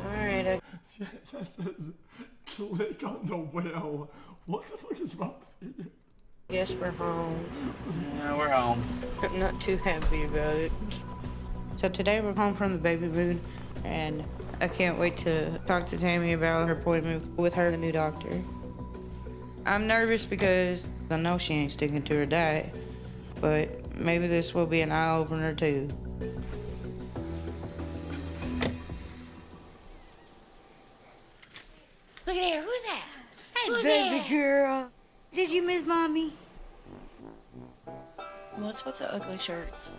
Alright, That says, click on the whale. What the fuck is wrong with you? guess we're home. Yeah, we're home. I'm not too happy about it. So today we're home from the baby moon, and I can't wait to talk to Tammy about her appointment with her new doctor. I'm nervous because I know she ain't sticking to her diet, but maybe this will be an eye-opener too. Look at there, who's that? Hey, Who's baby that? girl. Did you miss mommy? What's with the ugly shirts?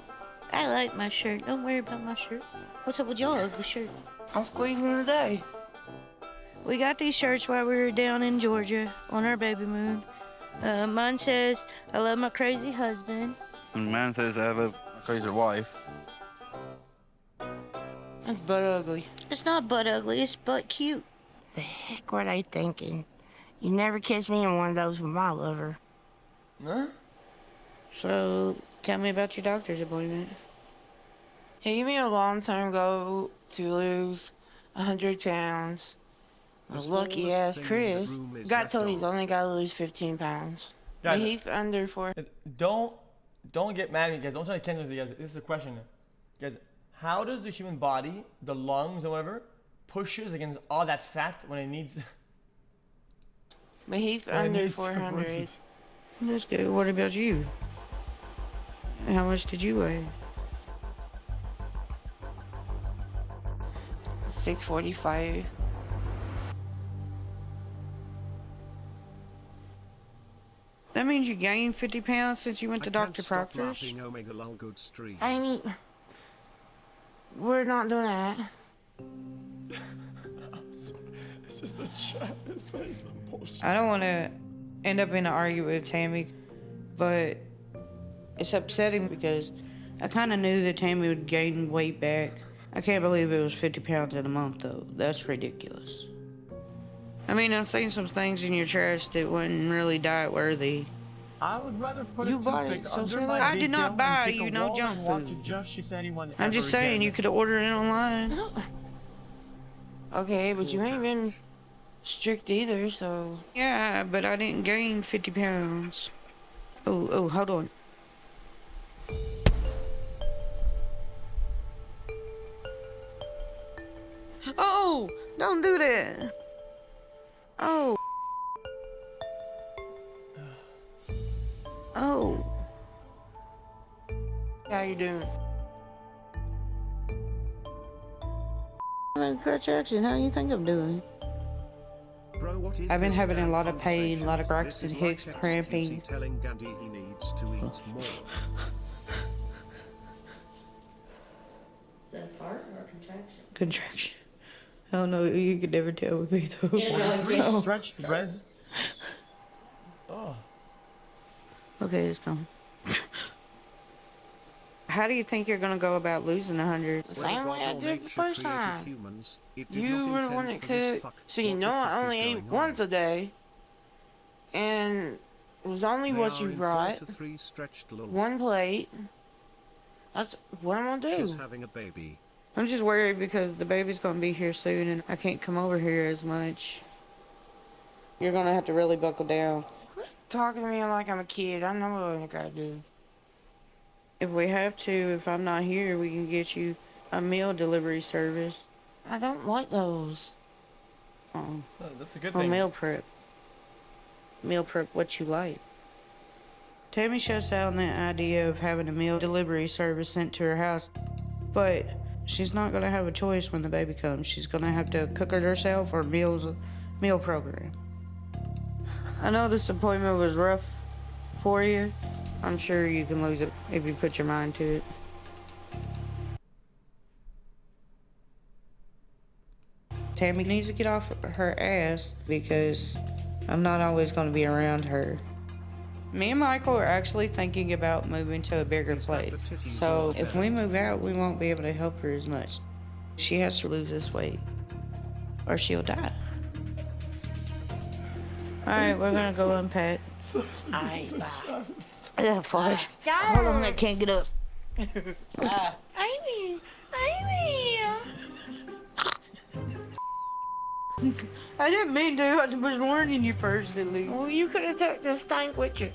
I like my shirt. Don't worry about my shirt. What's up with your ugly shirt? I'm squeezing them today. We got these shirts while we were down in Georgia on our baby moon. Mine says, I love my crazy husband. And man says I have a crazy wife. That's butt ugly. It's not butt ugly, it's butt cute. The heck were they thinking? You never catch me in one of those with my lover. Huh? So, tell me about your doctor's appointment. He gave me a long-term goal to lose 100 pounds. My lucky-ass Chris got told he's only got to lose 15 pounds. But he's under 4. Don't get mad at me, guys. Don't try to cancel this, guys. This is a question. Guys, how does the human body, the lungs or whatever, pushes against all that fat when it needs... But he's under 400. That's good. What about you? How much did you weigh? 645. That means you gained 50 pounds since you went to Dr. Proctor's? I mean, we're not doing that. I'm sorry. It's just the chat is saying some bullshit. I don't want to end up in an argument with Tammy, but it's upsetting because I kind of knew that Tammy would gain weight back. I can't believe it was 50 pounds in a month, though. That's ridiculous. I mean, I've seen some things in your trash that wasn't really diet-worthy. I would rather put You a bought toothpick it, so under should my I. I did not vehicle buy and you take a no wall junk and watch food. it just she said anyone I'm just ever saying, again. you could have ordered it online. Okay, but you ain't been strict either, so... Yeah, but I didn't gain 50 pounds. Oh, hold on. Oh, don't do that. Oh. Oh. How you doing? I'm in crutch action. How do you think I'm doing? I've been having a lot of pain, a lot of Braxton Hicks cramping. Telling Gandhi he needs to eat more. Is that a fart or a contraction? Contraction. I don't know. You could never tell with me though. Really stretched res. Oh. Okay, it's gone. How do you think you're gonna go about losing 100? The same way I did the first time. You were the one that cooked, so you know I only ate once a day. And it was only what you brought. 1 plate. That's what I'm gonna do. She's having a baby. I'm just worried because the baby's gonna be here soon and I can't come over here as much. You're gonna have to really buckle down. Quit talking to me like I'm a kid. I know what I gotta do. If we have to, if I'm not here, we can get you a meal delivery service. I don't like those. Oh, That's a good well, thing. meal prep. Meal prep what you like. Tammy shuts down the idea of having a meal delivery service sent to her house, but she's not gonna have a choice when the baby comes. She's gonna have to cook it herself or meal program. I know this appointment was rough for you. I'm sure you can lose it if you put your mind to it. Tammy needs to get off her ass because I'm not always going to be around her. Me and Michael are actually thinking about moving to a bigger place. So if we move out, we won't be able to help her as much. She has to lose this weight or she'll die. All right, we're gonna go unpack. Alright, bye. I got a fart. Hold on, I can't get up. Amy! Amy! I didn't mean to. I was warning you first, at least. Well, you could have took the stank with you.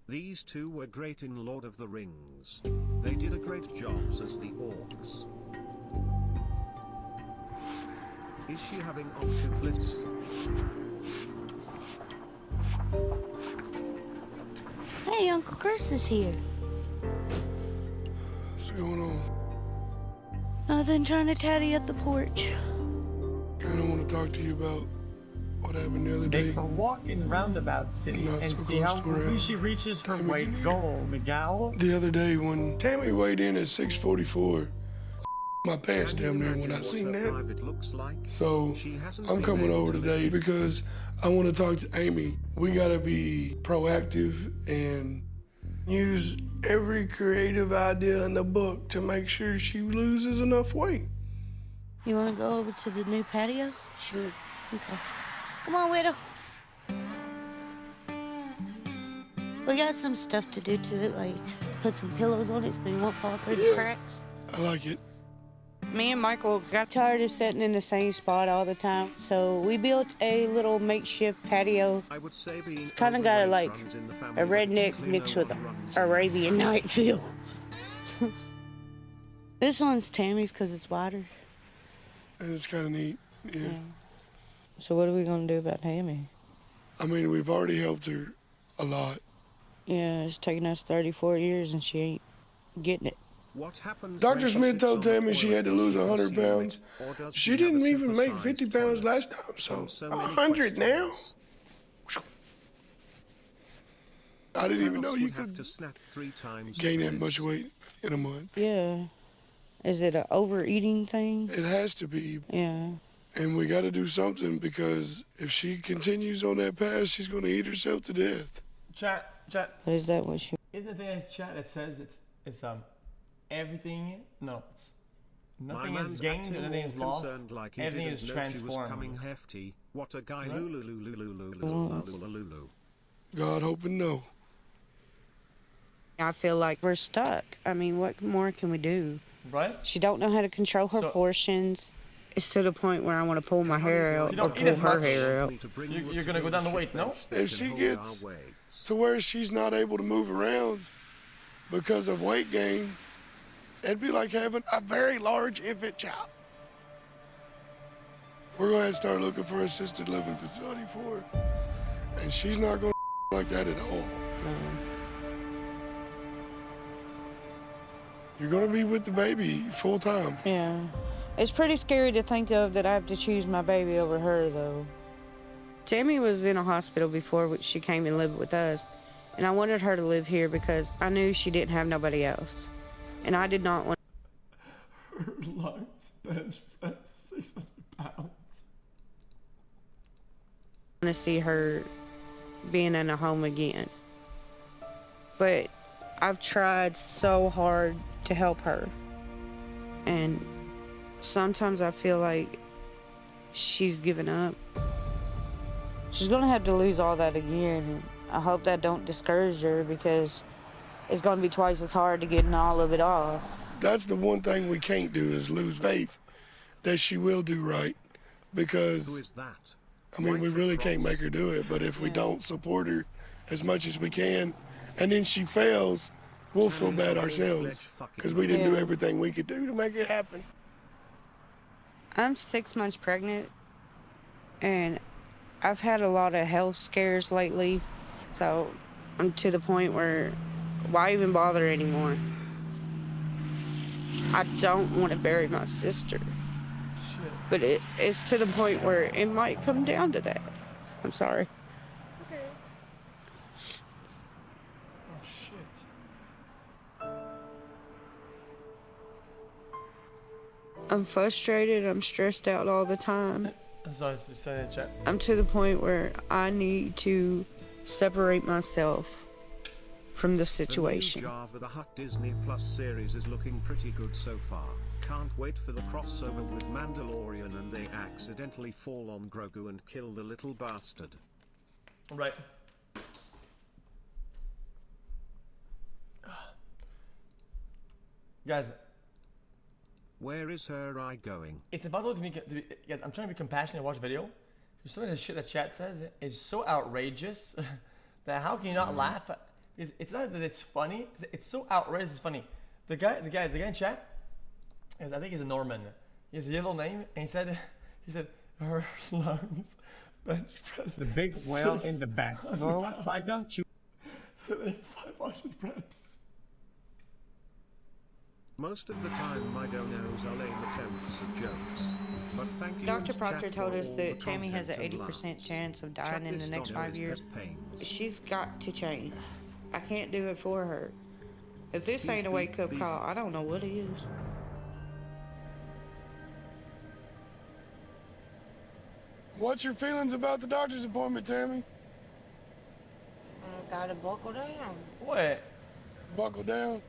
These two were great in Lord of the Rings. They did a great job as the orcs. Is she having octuplets? Hey, Uncle Chris is here. What's going on? Nothing, trying to tidy up the porch. Kinda want to talk to you about what happened the other day. Make a walk in Roundabout City Not and so see close how to quickly around. she reaches her Tammy, weight can you- goal, Miguel. The other day when Tammy weighed in at 644, my pants Can you down there when I imagine seen what her that. private looks like? So She hasn't I'm been coming able over to today listen. because I want to talk to Amy. We gotta be proactive and use every creative idea in the book to make sure she loses enough weight. You want to go over to the new patio? Sure. Okay. Come on, Widow. We got some stuff to do to it, like put some pillows on it so you won't fall through the cracks. I like it. Me and Michael got tired of sitting in the same spot all the time, so we built a little makeshift patio. I would say being It's kind of got a, like runs in the a family, but redneck typically mixed no with one an runs Arabian night feel. This one's Tammy's because it's wider. And it's kind of neat. Yeah. So what are we gonna do about Tammy? I mean, we've already helped her a lot. Yeah, it's taken us 34 years and she ain't getting it. What happens Dr. when she Smith sits told on the Tammy she toilet? had to Does lose she 100 consume it, pounds. or does She have didn't a even make supersized 50 pounds toilet? last time, so many 100 now? questions. I didn't even know Adults you would have could to snap 3 times gain a that day. much weight in a month. Yeah. Is it a overeating thing? It has to be. Yeah. And we got to do something because if she continues on that path, she's going to eat herself to death. Chat. But is that what she... Isn't the thing in chat that says it's everything? No, it's My nothing is man's gained acting and nothing all is lost. concerned like he Everything didn't is know she was coming transformed. hefty. What a guy, Right? lulu. God hoping no. I feel like we're stuck. I mean, what more can we do? Right? She don't know how to control her So- portions. It's to the point where I want to pull my hair out You or don't eat pull as her much. hair out. You're gonna go down the weight, no? If she gets to where she's not able to move around because of weight gain, it'd be like having a very large infant child. We're going to have to start looking for an assisted living facility for her. And she's not going to like that at all. You're going to be with the baby full time. Yeah. It's pretty scary to think of that I have to choose my baby over her, though. Tammy was in a hospital before she came and lived with us, and I wanted her to live here because I knew she didn't have nobody else. And I did not want Her lungs bench press 600 pounds. to see her being in a home again. But I've tried so hard to help her. And sometimes I feel like she's given up. She's gonna have to lose all that again. And I hope that don't discourage her because it's gonna be twice as hard to get all of it off. That's the one thing we can't do is lose faith that she will do right. Who Because, is that? I mean, we White really Cross. can't make her do it. But if we don't support her as much as we can, and then she fails, we'll feel Tammy's bad a ourselves full-fledged fucking because we didn't do Yeah. everything we could do to make it happen. I'm 6 months pregnant, and I've had a lot of health scares lately, so I'm to the point where why even bother anymore? I don't want to bury my sister, Shit. but it's to the point where it might come down to that. I'm sorry. Oh shit. I'm frustrated, I'm stressed out all the time. I'm sorry, it's just saying in chat. I'm to the point where I need to separate myself from the situation. The new Java the Hutt Disney Plus series is looking pretty good so far. Can't wait for the crossover with Mandalorian and they accidentally fall on Grogu and kill the little bastard. Right. Guys, Where is her eye going? it's impossible to be, guys, I'm trying to be compassionate and watch video. Some of the shit that chat says is so outrageous that how can you not laugh? It's not that it's funny. It's so outrageous. It's funny. The guy in chat, I think he's a Norman. He has a yellow name, and he said her lungs bench press. The big whale in the back. Bro, why don't you? 500 reps. Most of the time my donos are lame attempts at jokes. But thank you. Dr. in Proctor chat told for us all that the Tammy has an content and 80% laughs. chance of Check dying in the this next dono 5 is years. pet pains. She's got to change. I can't do it for her. If this ain't a wake-up call, I don't know what is. What's your feelings about the doctor's appointment, Tammy? Gotta buckle down. What? Buckle down.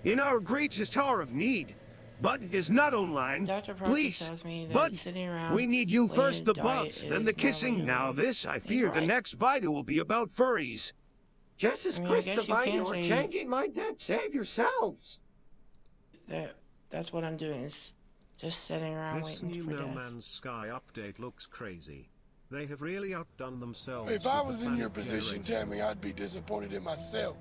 In our greatest hour of need, Bud is not online. Dr. Proctor Please, tells me that Bud, sitting around we need you when first. The your diet bugs, then is the not kissing. what you Now want. this, I He's fear, the right. next video will be about furries. Just as I mean, I Chris guess the you can Video or say- changing my debt, save yourselves. That's what I'm doing, is just sitting around This waiting new for No death. Man's Sky update looks crazy. They have really outdone themselves. If I with was the in your planet position, generation. Tammy, I'd be disappointed in myself.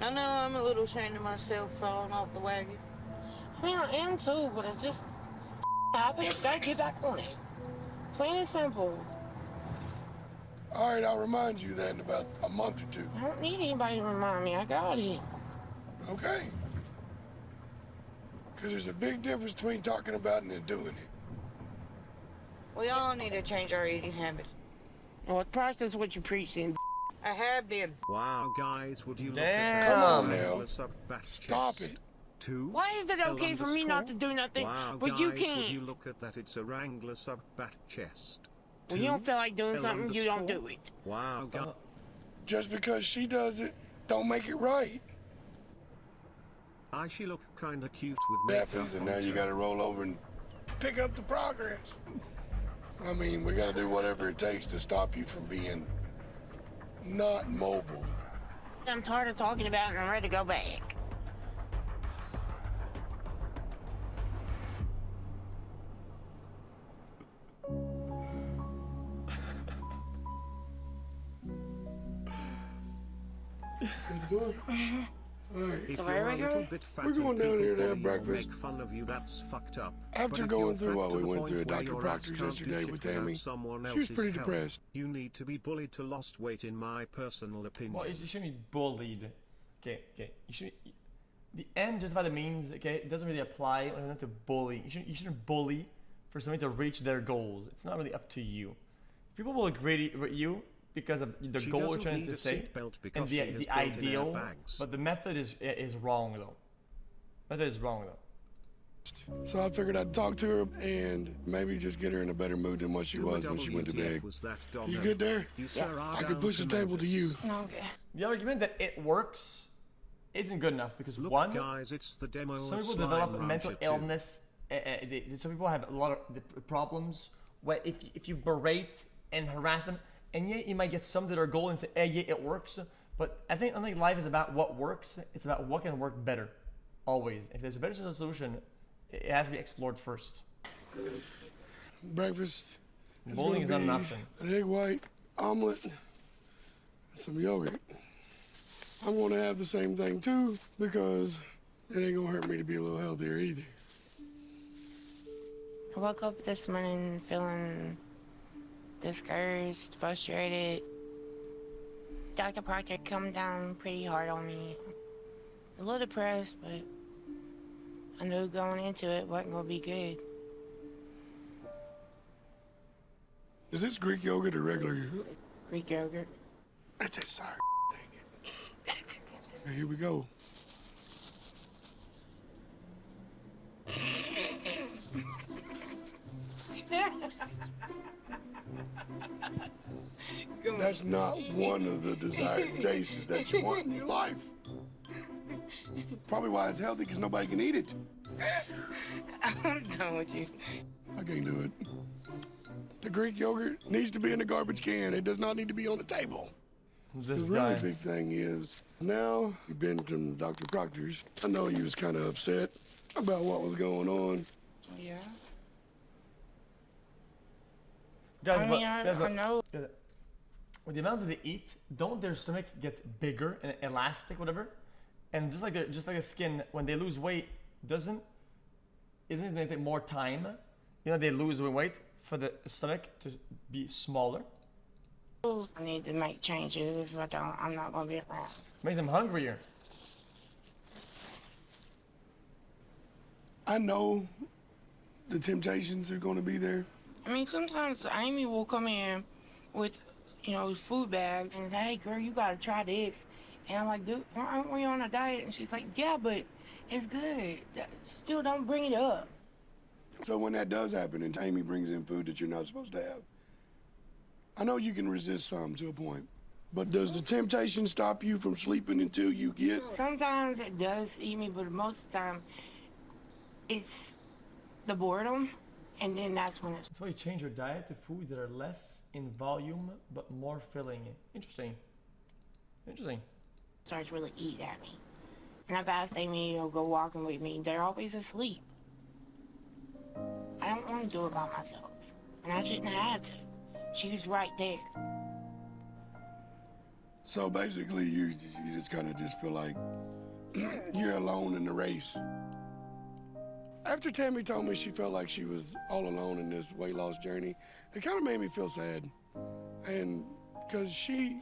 I know I'm a little ashamed of myself falling off the wagon. I mean, I am too, but it just happens. Gotta get back on it. Plain and simple. All right, I'll remind you that in about a month or two. I don't need anybody to remind me. I got it. Okay? Because there's a big difference between talking about it and doing it. We all need to change our eating habits. Well, practice what you preach in. I have been. Wow, guys, would you Damn. look at Come that on now. triangular sub-back Stop chest? it. 2. Why is it okay for me not to do nothing, Wow, but guys, you would you can't? look at that? It's a Wrangler sub-back chest. When you don't feel like doing L something, you don't underscore. do it. Wow, guys. Just because she does it, don't make it right. She look kinda cute with It makeup happens, and on now you top. gotta roll over and pick up the progress. I mean, we gotta do whatever it takes to stop you from being not mobile. I'm tired of talking about it and I'm ready to go back. All right. If So you're where a we little going? bit fat We're going and down people here to have bully you or breakfast. Make fun of you, that's fucked up. After But if going you're through fat what to we the went point through at where Dr. your Proctor's ass can't do yesterday shit with without Tammy, someone she was else's pretty help, depressed. You need to be bullied to lost weight, in my personal opinion. Well, you shouldn't be bullied. Okay. You should. The end just by the means. Okay, it doesn't really apply when it's to bully. You shouldn't bully for somebody to reach their goals. It's not really up to you. People will agree with you because of the She goal you're doesn't trying need to a say seatbelt and because the she has built-in ideal. airbags. But the method is wrong though. Method is wrong though. So I figured I'd talk to her and maybe just get her in a better mood than what she was when she went to WTF bed. was that, Dom? You good there? You sir are I down could push to the table to Memphis. you. Okay. The argument that it works isn't good enough because Look, one, guys, it's the demo some of people Slime develop Rancher mental 2. illness. Some people have a lot of problems where if you berate and harass them, and yet you might get some to their goal and say, "Hey, yeah, it works." But I think life is about what works. It's about what can work better. Always, if there's a better solution, it has to be explored first. Breakfast. Bowling is not an option. An egg white omelet and some yogurt. I'm going to have the same thing too because it ain't going to hurt me to be a little healthier either. I woke up this morning feeling discouraged, frustrated. Dr. Proctor come down pretty hard on me. A little depressed, but I knew going into it wasn't gonna be good. Is this Greek yogurt or regular yogurt? Greek yogurt. That's a sour, dang it. Okay, here we go. That's not one of the desired tastes that you want in your life. Probably why it's healthy, because nobody can eat it. I'm done with you. I can't do it. The Greek yogurt needs to be in the garbage can. It does not need to be on the table. This the guy. really big thing is, now you've been to Dr. Proctor's. I know you was kind of upset about what was going on. Yeah. Guys, I mean, I know. With the amount that they eat, don't their stomach gets bigger and elastic, whatever? And just like a skin, when they lose weight, isn't it gonna take more time? You know, they lose weight for the stomach to be smaller. I need to make changes. If I don't, I'm not gonna be around. Makes them hungrier. I know the temptations are going to be there. I mean, sometimes Amy will come in with, you know, food bags and say, hey, girl, you gotta try this. And I'm like, dude, aren't we on a diet? And she's like, yeah, but it's good. Still don't bring it up. So when that does happen and Tammy brings in food that you're not supposed to have, I know you can resist some to a point, but does the temptation stop you from sleeping until you get? Sometimes it does eat me, but most of the time it's the boredom, and then that's when it's... That's why you change your diet to foods that are less in volume but more filling. Interesting. Interesting. Starts really eat at me. And I've asked Amy to go walking with me. They're always asleep. I don't want to do it by myself. And I shouldn't have had to. She was right there. So basically, you just kind of just feel like you're alone in the race. After Tammy told me she felt like she was all alone in this weight loss journey, it kind of made me feel sad. And because she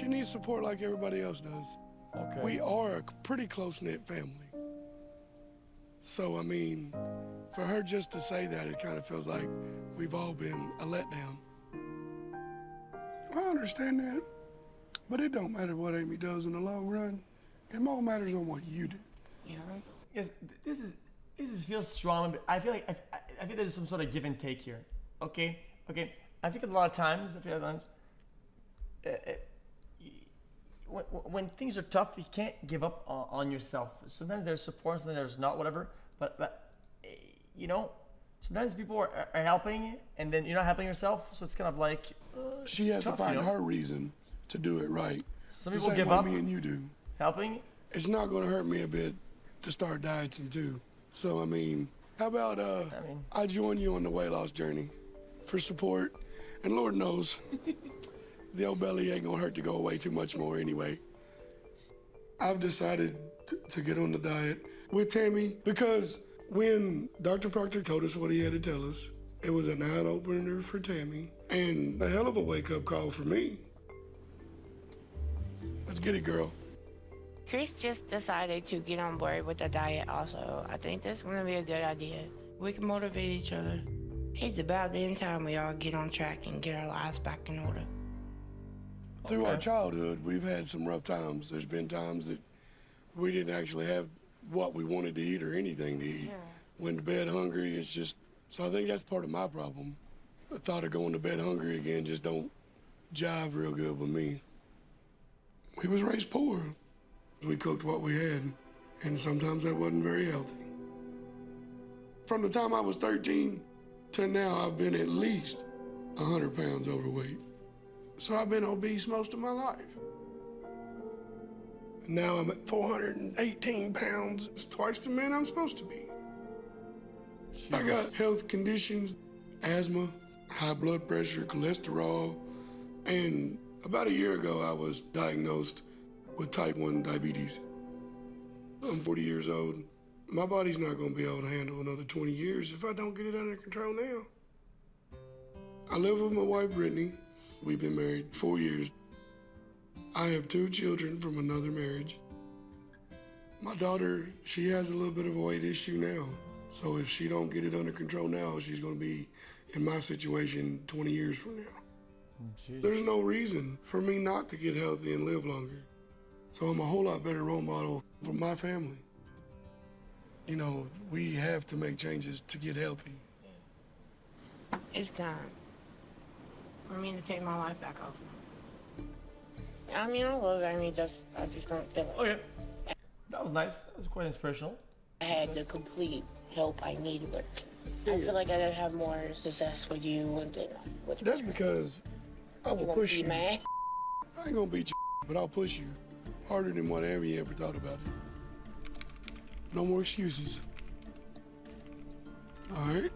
needs support like everybody else does. Okay. We are a pretty close-knit family. So, I mean, for her just to say that, it kind of feels like we've all been a letdown. I understand that, but it don't matter what Amy does in the long run. It all matters on what you do. Yeah. Yes, this feels strong, but I feel like I think there's some sort of give and take here. Okay. I think a lot of times, when things are tough, you can't give up on yourself. Sometimes there's support, sometimes there's not, whatever. But you know, sometimes people are helping, and then you're not helping yourself. So it's kind of like she has tough, to find you know? her reason to do it right. Some The people same give way up me and you do. helping. It's not going to hurt me a bit to start dieting too. So I mean, how about I join you on the weight loss journey for support, and Lord knows the old belly ain't gonna hurt to go away too much more anyway. I've decided to get on the diet with Tammy because when Dr. Proctor told us what he had to tell us, it was an eye-opener for Tammy and a hell of a wake-up call for me. Let's get it, girl. Chris just decided to get on board with the diet also. I think that's gonna be a good idea. We can motivate each other. It's about the time we all get on track and get our lives back in order. Through our childhood, we've had some rough times. There's been times that we didn't actually have what we wanted to eat or anything to eat. Went to bed hungry, it's just, so I think that's part of my problem. The thought of going to bed hungry again just don't jive real good with me. We was raised poor. We cooked what we had, and sometimes that wasn't very healthy. From the time I was 13 to now, I've been at least 100 pounds overweight. So I've been obese most of my life. Now I'm at 418 pounds. It's twice the man I'm supposed to be. I got health conditions, asthma, high blood pressure, cholesterol, and about a year ago I was diagnosed with type 1 diabetes. I'm 40 years old. My body's not gonna be able to handle another 20 years if I don't get it under control now. I live with my wife, Brittany. We've been married 4 years. I have 2 children from another marriage. My daughter, she has a little bit of a weight issue now. So if she don't get it under control now, she's gonna be in my situation 20 years from now. Jeez. There's no reason for me not to get healthy and live longer. So I'm a whole lot better role model for my family. You know, we have to make changes to get healthy. It's time for me to take my life back over. I mean, I love Amy, I just don't feel it. Okay. That was nice. That was quite inspirational. I had the complete help I needed, but I feel like I did have more success with you and then with That's because I will push you. Mad? I ain't gonna beat you. but I'll push you harder than whatever you ever thought about it. No more excuses. All right?